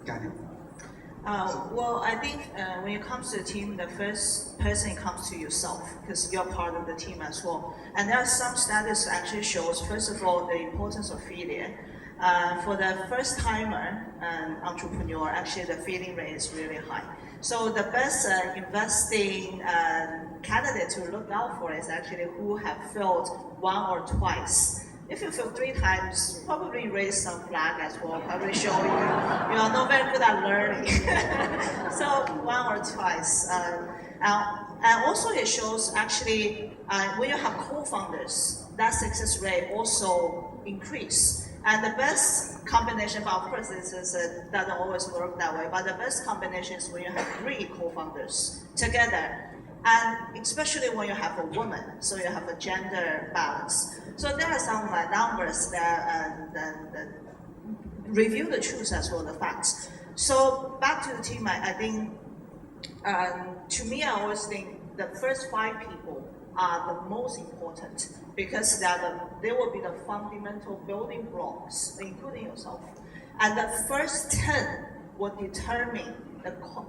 Kathy? Well, I think when it comes to the team, the first person comes to yourself because you're part of the team as well. And there are some studies that actually shows, first of all, the importance of failure. For the first timer entrepreneur, actually the failing rate is really high. So the best investing candidate to look out for is actually who have failed one or twice. If you fail 3 times, probably raise some flag as well, probably show you are not very good at learning. So 1 or twice. And also it shows actually when you have co-founders, that success rate also increase. And the best combination, but of course this doesn't always work that way, but the best combination is when you have 3 co-founders together. And especially when you have a woman, so you have a gender balance. So there are some numbers that review the truth as well, the facts. So back to the team, I think, to me, I always think the first 5 people are the most important because they will be the fundamental building blocks, including yourself. And the first 10 will determine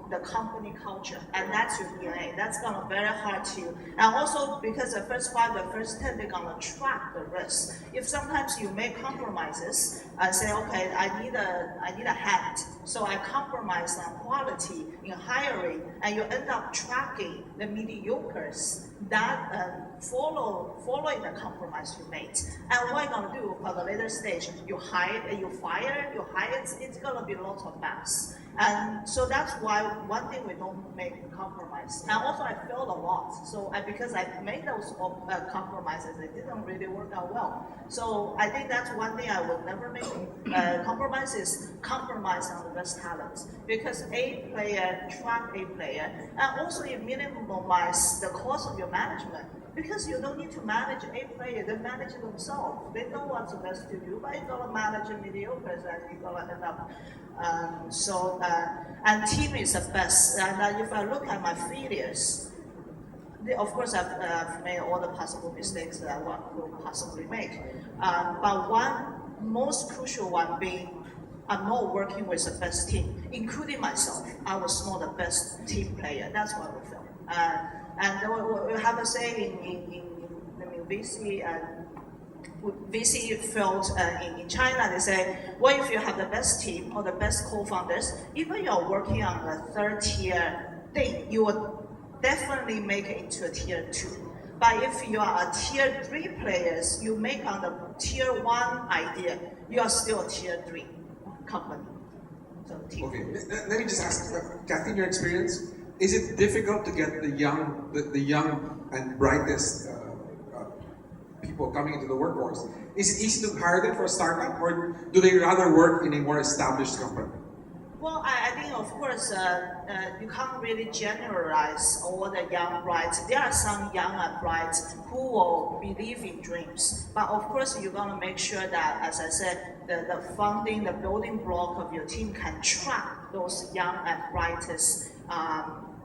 the company culture, and that's your DNA. That's gonna be very hard to, and also because the first 5, the first 10, they're gonna track the risk. If sometimes you make compromises and say, okay, I need a hand, so I compromise on quality in hiring, and you end up tracking the mediocres that following the compromise you made. And what you're gonna do for the later stage, you fire, it's gonna be lots of mess. And so that's why one thing we don't make compromise. And also I failed a lot. So because I made those compromises, it didn't really work out well. So I think that's one thing I would never make compromise is compromise on the best talents. Because A player track A player, and also you minimize the cost of your management. Because you don't need to manage A player, they manage themselves. They know what's the best to do, but you're gonna manage a mediocre and you're gonna end up. And team is the best. And if I look at my failures, of course I've made all the possible mistakes that one could possibly make. But one most crucial one being, I'm not working with the best team, including myself. I was not the best team player. That's why we failed. And we have a saying in VC and VC field in China. They say, well, if you have the best team or the best co-founders, even you're working on the 3rd tier thing, you will definitely make it into a tier 2. But if you are a tier 3 players, you make on the tier 1 idea, you are still a tier 3 company. So team. Okay, let me just ask, Kathy, in your experience, is it difficult to get the young and brightest people coming into the workforce? Is it easy to hire them for a startup, or do they rather work in a more established company? Well, I think of course you can't really generalize all the young brights. There are some young and brights who will believe in dreams, but of course you're gonna make sure that, as I said, the funding, the building block of your team can track those young and brightest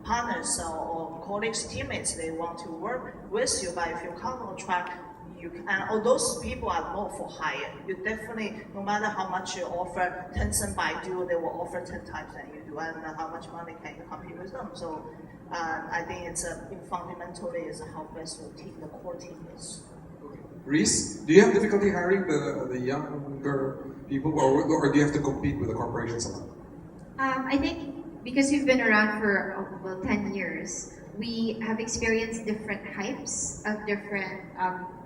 partners or colleagues, teammates. They want to work with you, but if you can't track, and all those people are not for hire. You definitely, no matter how much you offer, Tencent, Baidu, they will offer 10 times than you do, and how much money can you compete with them? So I think it's fundamentally is how best your team, the core team is. Okay. Reese, do you have difficulty hiring the younger people, or do you have to compete with the corporations a lot? I think because we've been around for 10 years, we have experienced different hypes of different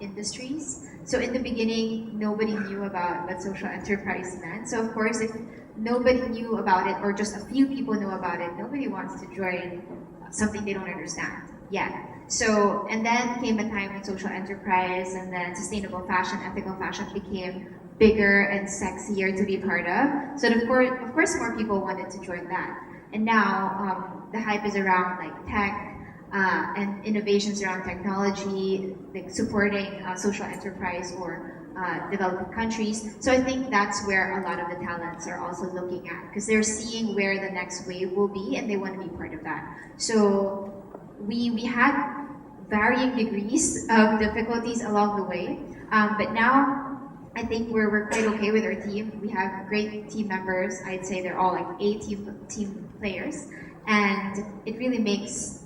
industries. So in the beginning, nobody knew about what social enterprise meant. So of course, if nobody knew about it, or just a few people know about it, nobody wants to join something they don't understand yet. So, and then came a time when social enterprise and then sustainable fashion, ethical fashion became bigger and sexier to be part of. So of course more people wanted to join that. And now the hype is around like tech, and innovations around technology, like supporting social enterprise or developing countries. So I think that's where a lot of the talents are also looking at, because they're seeing where the next wave will be and they want to be part of that. So we had varying degrees of difficulties along the way, but now I think we're quite okay with our team. We have great team members. I'd say they're all like team players, and it really makes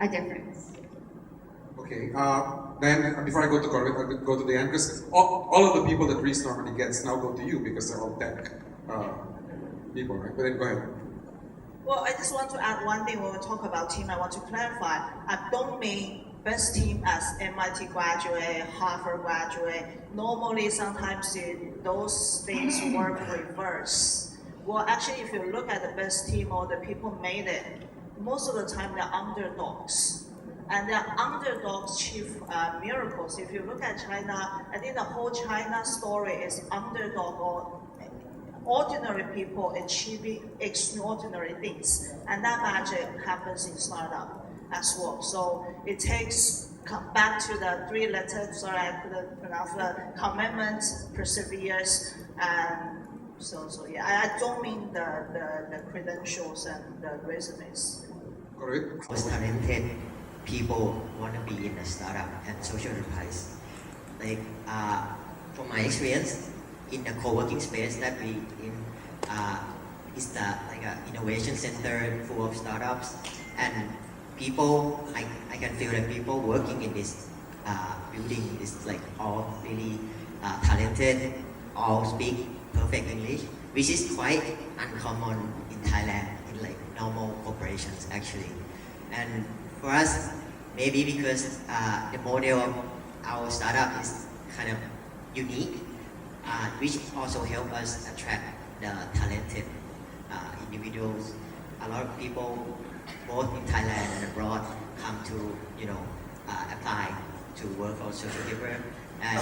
a difference. Okay. Then before I go to Korawit, I'll go to Diane because all of the people that Reese normally gets now go to you because they're all tech people, right? But then go ahead. Well, I just want to add one thing when we talk about team. I want to clarify. I don't mean best team as MIT graduate, Harvard graduate. Normally, sometimes those things work reverse. Well, actually, if you look at the best team or the people made it, most of the time they're underdogs. And they're underdogs achieve miracles. If you look at China, I think the whole China story is underdog or ordinary people achieving extraordinary things. And that magic happens in startup as well. So it takes, back to the three letters, sorry I couldn't pronounce the commitment, perseverance, and so yeah, I don't mean the credentials and the resumes. Korawit. Most talented people want to be in a startup and social enterprise. Like from my experience in the co-working space that we in, is the like a innovation center full of startups and people. I can feel that people working in this building is like all really talented, all speak perfect English, which is quite uncommon in Thailand in like normal corporations actually. And for us, maybe because the model of our startup is kind of unique, which also help us attract the talented individuals. A lot of people, both in Thailand and abroad, come to apply to work for Socialgiver, and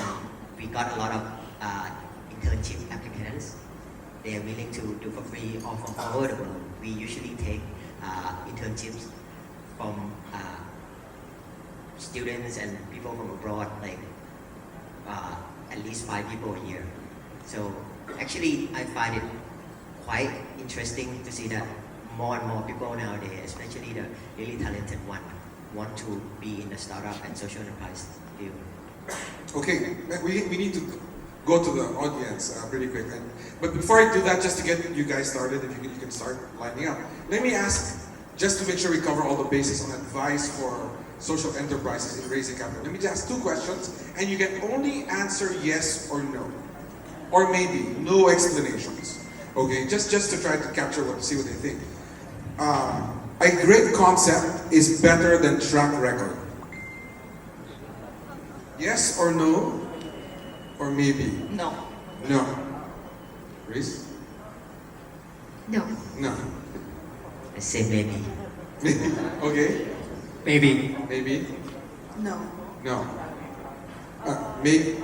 we got a lot of internship applicants. They are willing to do for free or from all over the world. We usually take internships from students and people from abroad, like at least 5 people a year. So actually, I find it quite interesting to see that more and more people nowadays, especially the really talented one, want to be in the startup and social enterprise field. Okay, we need to go to the audience pretty quick. But before I do that, just to get you guys started, if you can start lining up, let me ask, just to make sure we cover all the bases on advice for social enterprises in raising capital. Let me just ask 2 questions, and you can only answer yes or no. Or maybe, no explanations. Okay, just to try to capture see what they think. A great concept is better than track record. Yes or no? Or maybe? No. No. Reese? No. No. I say maybe. Okay. Maybe. Maybe? No. No. Maybe.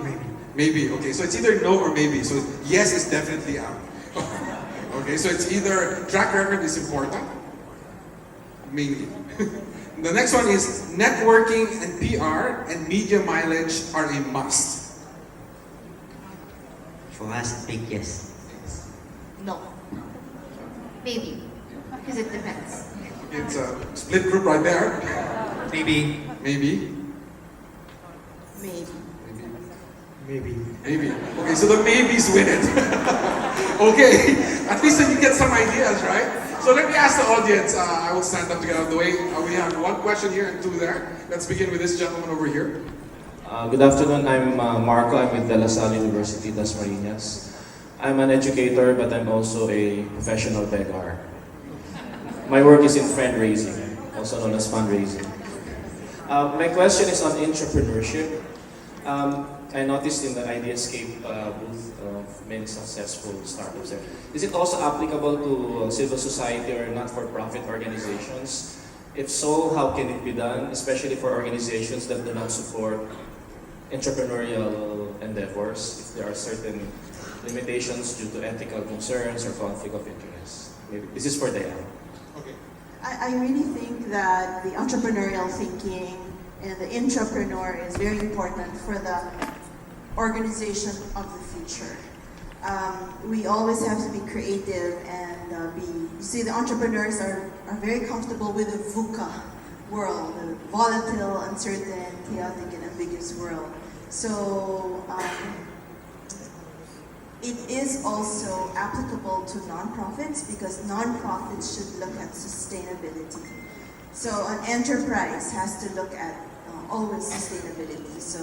Maybe. Okay, so it's either no or maybe. So yes is definitely out. Okay, so it's either track record is important, mainly. The next one is networking and PR and media mileage are a must. For us, big yes. No. Maybe. Because it depends. It's a split group right there. Maybe. Maybe. Maybe. Maybe. Maybe. Okay, so the maybes win it. Okay, at least then you get some ideas, right? So let me ask the audience. I will stand up to get out of the way. We have 1 question here and 2 there. Let's begin with this gentleman over here. Good afternoon, I'm Marco. I'm with De La Salle University, Das Marinas. I'm an educator, but I'm also a professional beggar. My work is in friend raising, also known as fundraising. My question is on entrepreneurship. I noticed in the IdeaScape booth of many successful startups there. Is it also applicable to civil society or not-for-profit organizations? If so, how can it be done, especially for organizations that do not support entrepreneurial endeavors, if there are certain limitations due to ethical concerns or conflict of interest? Maybe this is for Diane. Okay. I really think that the entrepreneurial thinking and the intrapreneur is very important for the organization of the future. We always have to be creative and you see the entrepreneurs are very comfortable with the VUCA world, the volatile, uncertain, chaotic, and ambiguous world. So it is also applicable to nonprofits because nonprofits should look at sustainability. So an enterprise has to look at always sustainability. So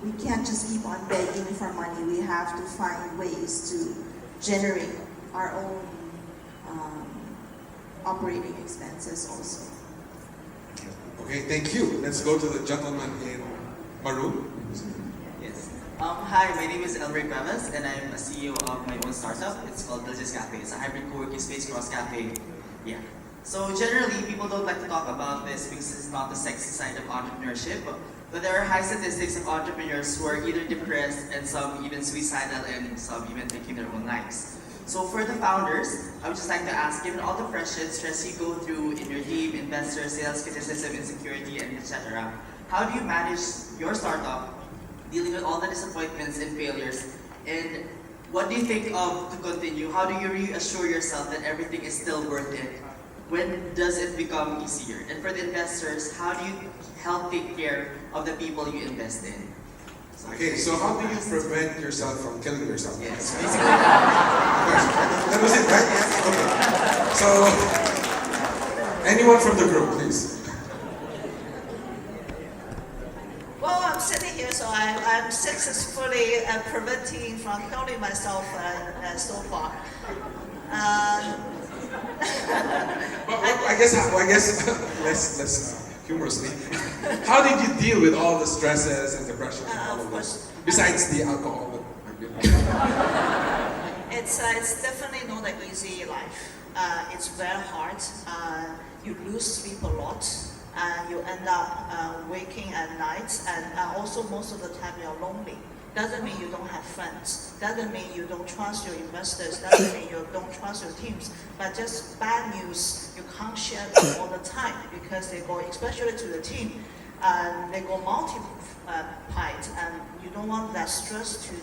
we can't just keep on begging for money. We have to find ways to generate our own operating expenses also. Okay, thank you. Let's go to the gentleman in maroon. Yes. Hi, my name is Elric Bemes, and I'm a CEO of my own startup. It's called Delicious Cafe. It's a hybrid co-working space cross cafe. Yeah. So generally, people don't like to talk about this because it's not the sexy side of entrepreneurship. But there are high statistics of entrepreneurs who are either depressed and some even suicidal and some even taking their own lives. So for the founders, I would just like to ask, given all the pressure and stress you go through in your team, investors, sales, criticism, insecurity, and etc., how do you manage your startup, dealing with all the disappointments and failures? And what do you think of to continue? How do you reassure yourself that everything is still worth it? When does it become easier? And for the investors, how do you help take care of the people you invest in? Okay, so how do you prevent yourself from killing yourself? Yes, basically. That was it, right? Okay. So, anyone from the group, please. Well, I'm sitting here, so I'm successfully preventing from killing myself so far. Well, I guess less humorously. How did you deal with all the stresses and depression and all of this? Besides the alcohol. It's definitely not an easy life. It's very hard. You lose sleep a lot. You end up waking at night, and also most of the time you're lonely. Doesn't mean you don't have friends. Doesn't mean you don't trust your investors. Doesn't mean you don't trust your teams. But just bad news, you can't share them all the time because they go, especially to the team, they go multiplied, and you don't want that stress to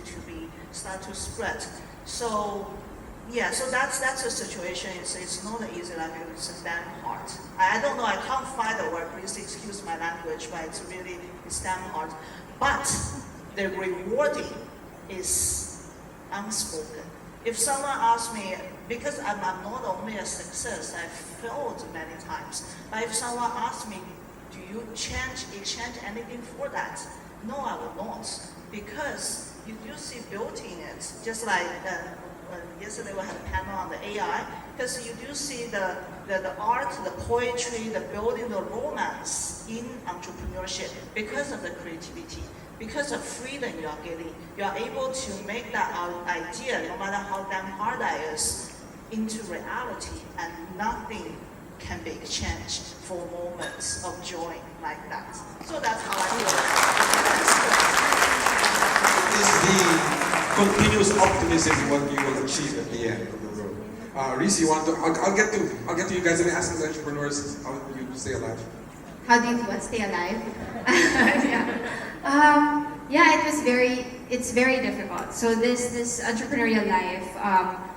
start to spread. So yeah, so that's the situation. It's not an easy life. It's damn hard. I don't know. I can't find the word. Please excuse my language, but it's damn hard. But the rewarding is unspoken. If someone asks me, because I'm not only a success, I've failed many times. But if someone asks me, do you exchange anything for that? No, I will not, because you do see built in it. Just like yesterday we had a panel on the AI, because you do see the art, the poetry, the building, the romance in entrepreneurship because of the creativity. Because of freedom you are getting, you are able to make that idea, no matter how damn hard that is, into reality, and nothing can be exchanged for moments of joy like that. So that's how I feel. It is the continuous optimism what you will achieve at the end of the road. Reese, you want to? I'll get to you guys. Let me ask the entrepreneurs how you stay alive. How do you stay alive? Yeah, it's very difficult. So this entrepreneurial life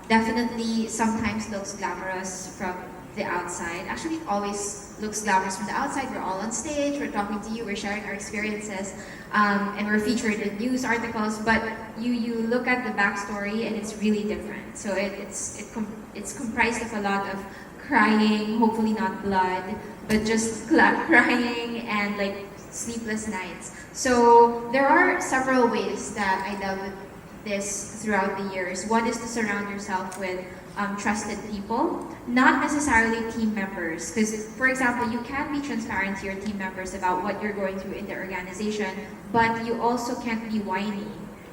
definitely sometimes looks glamorous from the outside. Actually, it always looks glamorous from the outside. We're all on stage, we're talking to you, we're sharing our experiences, and we're featured in news articles. But you look at the backstory, and it's really different. So it's comprised of a lot of crying, hopefully not blood, but just crying and like sleepless nights. So there are several ways that I dealt with this throughout the years. One is to surround yourself with trusted people, not necessarily team members. Because, for example, you can be transparent to your team members about what you're going through in the organization, but you also can't be whiny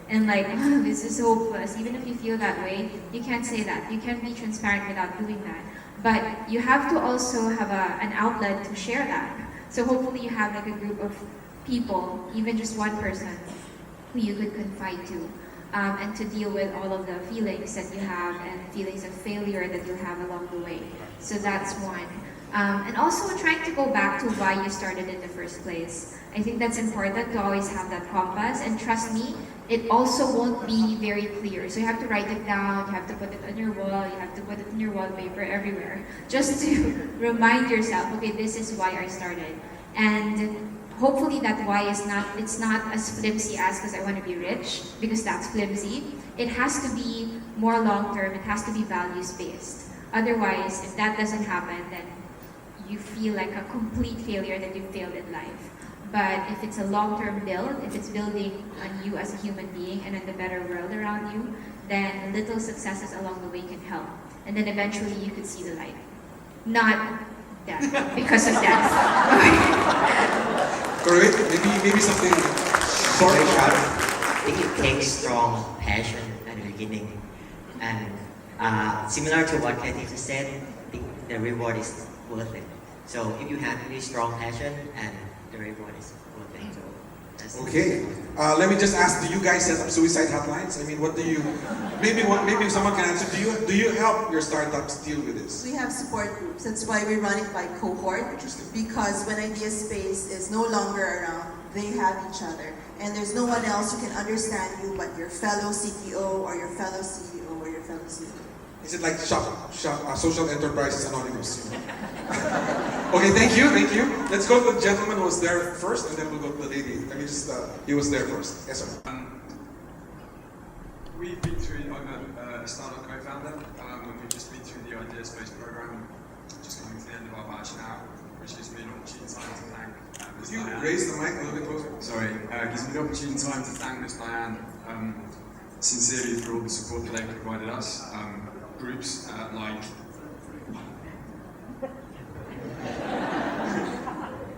and like, oh, this is hopeless. Even if you feel that way, you can't say that. You can't be transparent without doing that. But you have to also have an outlet to share that. So hopefully you have like a group of people, even just one person, who you could confide to, and to deal with all of the feelings that you have and feelings of failure that you have along the way. So that's one. And also trying to go back to why you started in the first place. I think that's important to always have that compass, and trust me, it also won't be very clear. So you have to write it down, you have to put it on your wall, you have to put it in your wallpaper everywhere, just to remind yourself, okay, this is why I started. And hopefully that why is not, it's not as flimsy as because I want to be rich, because that's flimsy. It has to be more long-term, it has to be values-based. Otherwise, if that doesn't happen, then you feel like a complete failure that you failed in life. But if it's a long-term build, if it's building on you as a human being and on the better world around you, then little successes along the way can help. And then eventually you could see the light. Not death, because of death. Korawit, maybe something short. Very short. I think it takes strong passion at the beginning. And similar to what Kathy just said, I think the reward is worth it. So if you have really strong passion, and the reward is worth it. So that's Okay. Let me just ask, do you guys set up suicide hotlines? I mean, what do you, maybe someone can answer, do you help your startups deal with this? We have support groups. That's why we run it by cohort. Interesting. Because when IdeaSpace is no longer around, they have each other. And there's no one else who can understand you but your fellow CTO or your fellow CEO or your fellow CEO. Is it like Social Enterprises Anonymous? Okay, thank you. Let's go to the gentleman who was there first, and then we'll go to the lady. Let me just, he was there first. Yes, sir. We've been through, I'm a startup co-founder, and we've just been through the IdeaSpace program, just coming to the end of our batch now, which gives me an opportunity to thank Ms. Could you Diane. raise the mic a little bit closer? Sorry, gives me the opportunity to thank Ms. Diane sincerely for all the support that they've provided us.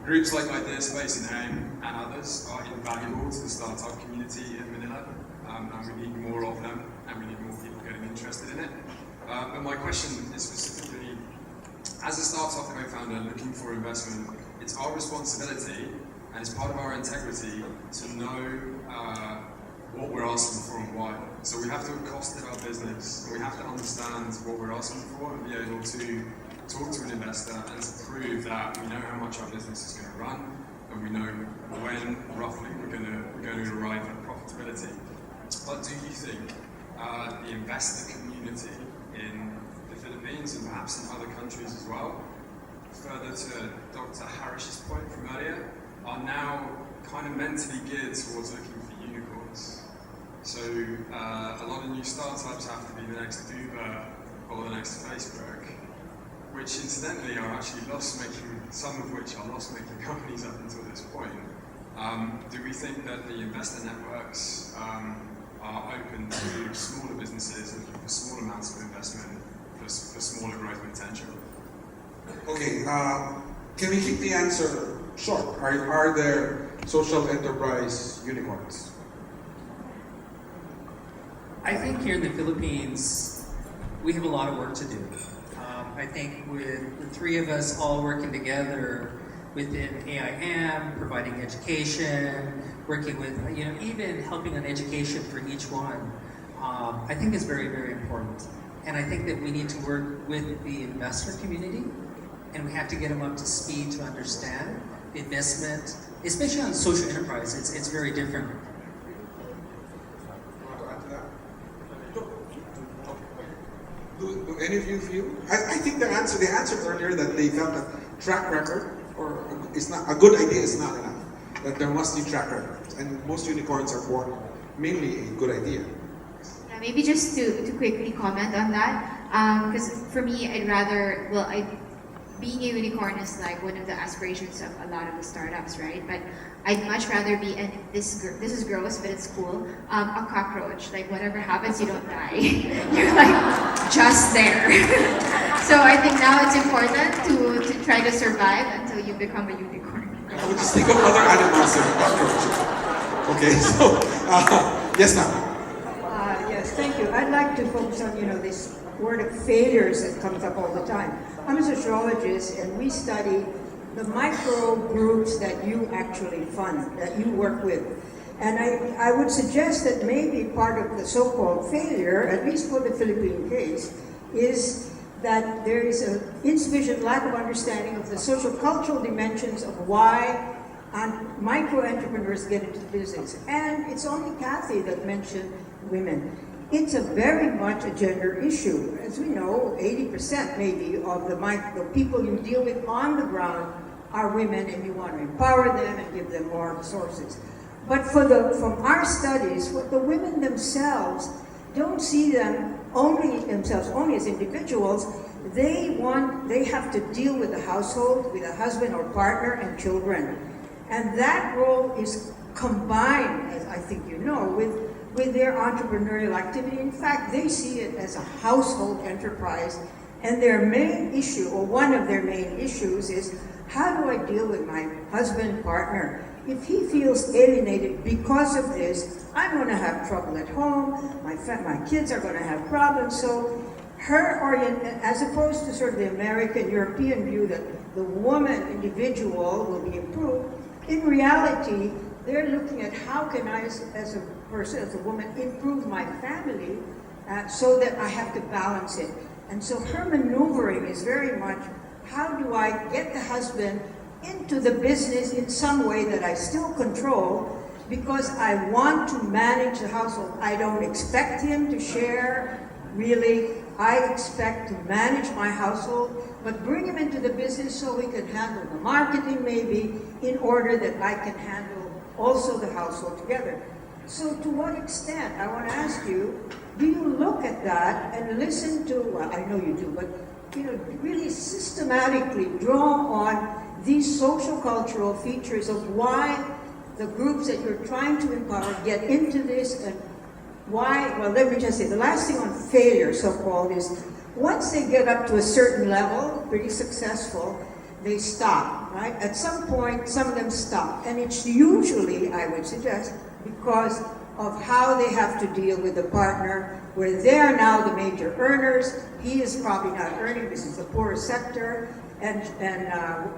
Groups like IdeaSpace and AIM and others are invaluable to the startup community in Manila, and we need more of them, and we need more people getting interested in it. But my question is specifically, as a startup co-founder looking for investment, it's our responsibility and it's part of our integrity to know what we're asking for and why. So we have to have costed our business, and we have to understand what we're asking for and be able to talk to an investor and to prove that we know how much our business is going to run, and we know when roughly we're going to arrive at profitability. But do you think the investor community in the Philippines and perhaps in other countries as well, further to Dr. Harris's point from earlier, are now kind of mentally geared towards looking for unicorns? So a lot of new startups have to be the next Uber or the next Facebook, which incidentally are actually loss-making, some of which are loss-making companies up until this point. Do we think that the investor networks are open to smaller businesses looking for small amounts of investment for smaller growth potential? Okay, can we keep the answer short? Are there social enterprise unicorns? I think here in the Philippines, we have a lot of work to do. I think with the three of us all working together within AIM, providing education, working with, even helping on education for each one, I think is very, very important. And I think that we need to work with the investor community, and we have to get them up to speed to understand the investment, especially on social enterprise. It's very different. Do any of you feel? I think they answered earlier that they felt that track record, or it's not a good idea is not enough. That there must be track records, and most unicorns are born mainly a good idea. Yeah, maybe just to quickly comment on that, because for me, being a unicorn is like one of the aspirations of a lot of the startups, right? But I'd much rather be, and this is gross, but it's cool, a cockroach. Like whatever happens, you don't die. You're like just there. So I think now it's important to try to survive until you become a unicorn. I would just think of other animals than cockroaches. Okay, so yes, ma'am. Yes, thank you. I'd like to focus on this word of failures that comes up all the time. I'm a sociologist, and we study the micro groups that you actually fund, that you work with. And I would suggest that maybe part of the so-called failure, at least for the Philippine case, is that there is an insufficient lack of understanding of the social cultural dimensions of why micro entrepreneurs get into business. And it's only Kathy that mentioned women. It's a very much a gender issue. As we know, 80% maybe of the people you deal with on the ground are women and you want to empower them and give them more resources. But from our studies, the women themselves don't see themselves only as individuals. They have to deal with the household, with a husband or partner and children. And that role is combined, as I think you know, with their entrepreneurial activity. In fact, they see it as a household enterprise. And their main issue, or one of their main issues, is how do I deal with my husband, partner? If he feels alienated because of this, I'm going to have trouble at home, my kids are going to have problems. So as opposed to sort of the American, European view that the woman individual will be improved, in reality, they're looking at how can I, as a person, as a woman, improve my family so that I have to balance it. And so her maneuvering is very much, how do I get the husband into the business in some way that I still control, because I want to manage the household. I don't expect him to share, really. I expect to manage my household, but bring him into the business so we can handle the marketing maybe, in order that I can handle also the household together. So to what extent, I want to ask you, do you look at that and listen to, well, I know you do, but really systematically draw on these social cultural features of why the groups that you're trying to empower get into this, and why, well, let me just say, the last thing on failure, so-called, is once they get up to a certain level, pretty successful, they stop, right? At some point, some of them stop. And it's usually, I would suggest, because of how they have to deal with the partner, where they are now the major earners. He is probably not earning, this is the poorer sector. And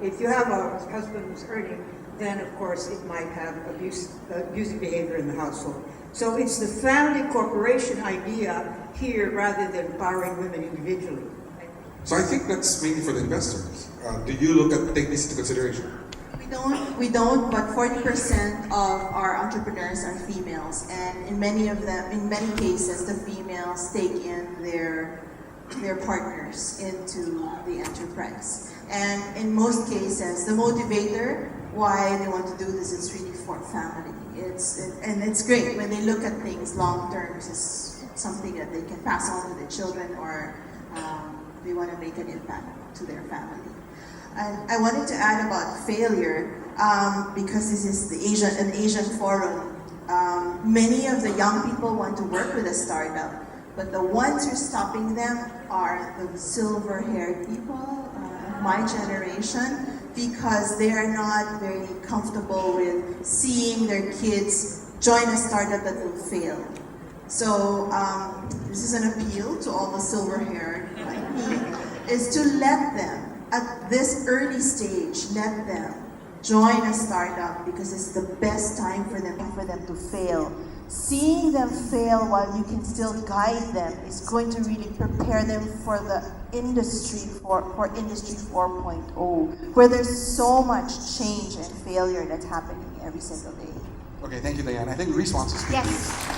if you have a husband who's earning, then of course it might have abusive behavior in the household. So it's the family corporation idea here rather than empowering women individually. So I think that's mainly for the investors. Do you take this into consideration? We don't, but 40% of our entrepreneurs are females, and in many cases, the females take in their partners into the enterprise. And in most cases, the motivator why they want to do this is really for family. And it's great when they look at things long term. It's something that they can pass on to the children, or they want to make an impact to their family. And I wanted to add about failure, because this is an Asian forum. Many of the young people want to work with a startup, but the ones who are stopping them are the silver-haired people, my generation, because they are not very comfortable with seeing their kids join a startup that will fail. So this is an appeal to all the silver-haired like me, is to let them, at this early stage, let them join a startup, because it's the best time for them to fail. Seeing them fail while you can still guide them is going to really prepare them for the industry, for Industry 4.0, where there's so much change and failure that's happening every single day. Okay, thank you, Diane. I think Reese wants to speak. Yes.